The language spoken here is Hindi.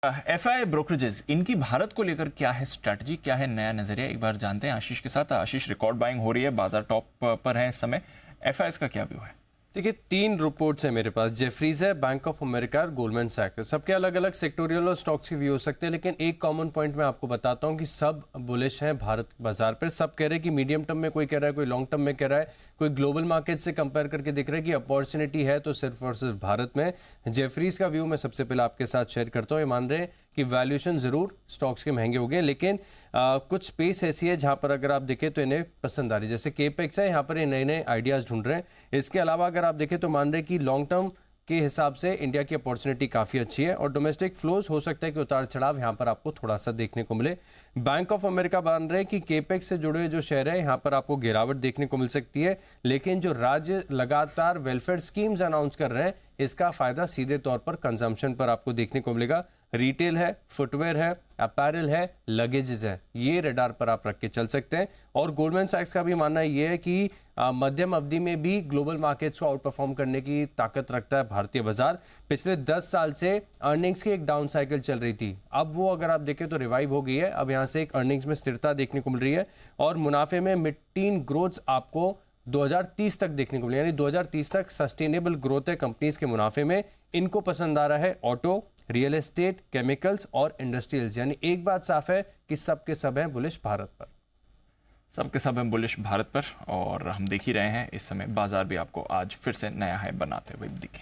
एफआई ब्रोकरेजेस, इनकी भारत को लेकर क्या है स्ट्रैटेजी, क्या है नया नजरिया, एक बार जानते हैं आशीष के साथ। आशीष, रिकॉर्ड बाइंग हो रही है, बाजार टॉप पर है इस समय, एफआई का क्या व्यू है? देखिए, 3 रिपोर्ट्स हैं मेरे पास। जेफरीज है, बैंक ऑफ अमेरिका और गोल्डमैन सैक्स। सबके अलग अलग सेक्टोरियल और स्टॉक्स के व्यू हो सकते हैं, लेकिन एक कॉमन पॉइंट मैं आपको बताता हूं कि सब बुलिश हैं भारत बाजार पर। सब कह रहे हैं कि मीडियम टर्म में, कोई कह रहा है, कोई लॉन्ग टर्म में कह रहा है, कोई ग्लोबल मार्केट से कंपेयर करके दिख रहा है कि अपॉर्चुनिटी है तो सिर्फ और सिर्फ भारत में। जेफरीज का व्यू मैं सबसे पहले आपके साथ शेयर करता हूँ। ये मान रहे हैं कि वैल्यूएशन जरूर स्टॉक्स के महंगे हो गए, लेकिन कुछ स्पेस ऐसी है जहां पर अगर आप देखें तो इन्हें पसंद आ रही है। जैसे केपेक्स है, यहाँ पर ये नए नए आइडियाज ढूंढ रहे हैं। इसके अलावा अगर आप देखें तो मान रहे हैं कि लॉन्ग टर्म के हिसाब से इंडिया की अपॉर्चुनिटी काफ़ी अच्छी है और डोमेस्टिक फ्लोज हो सकता है कि उतार चढ़ाव यहाँ पर आपको थोड़ा सा देखने को मिले। बैंक ऑफ अमेरिका मान रहे हैं कि केपेक्स से जुड़े हुए जो शेयर है यहाँ पर आपको गिरावट देखने को मिल सकती है, लेकिन जो राज्य लगातार वेलफेयर स्कीम्स अनाउंस कर रहे हैं इसका फायदा सीधे तौर पर कंजम्पशन पर आपको देखने को मिलेगा। रिटेल है, फुटवेयर है, अपैरल है, लगेजेस है, ये रडार पर आप रख के चल सकते हैं। और गोल्डमैन सैक्स का भी मानना ये है कि मध्यम अवधि में भी ग्लोबल मार्केट्स को आउट परफॉर्म करने की ताकत रखता है भारतीय बाजार। पिछले 10 साल से अर्निंग्स की एक डाउन साइकिल चल रही थी, अब वो अगर आप देखें तो रिवाइव हो गई है। अब यहाँ से एक अर्निंग्स में स्थिरता देखने को मिल रही है और मुनाफे में मिड टीन ग्रोथ आपको 2030 तक देखने को मिले, यानी 2030 तक सस्टेनेबल ग्रोथ है कंपनीज के मुनाफे में। इनको पसंद आ रहा है ऑटो, रियल एस्टेट, केमिकल्स और इंडस्ट्रियल्स। यानी एक बात साफ है कि सब के सब हैं बुलिश भारत पर। सबके सब हैं बुलिश भारत पर, और हम देख ही रहे हैं इस समय बाजार भी आपको आज फिर से नया हाई बनाते हुए दिखे।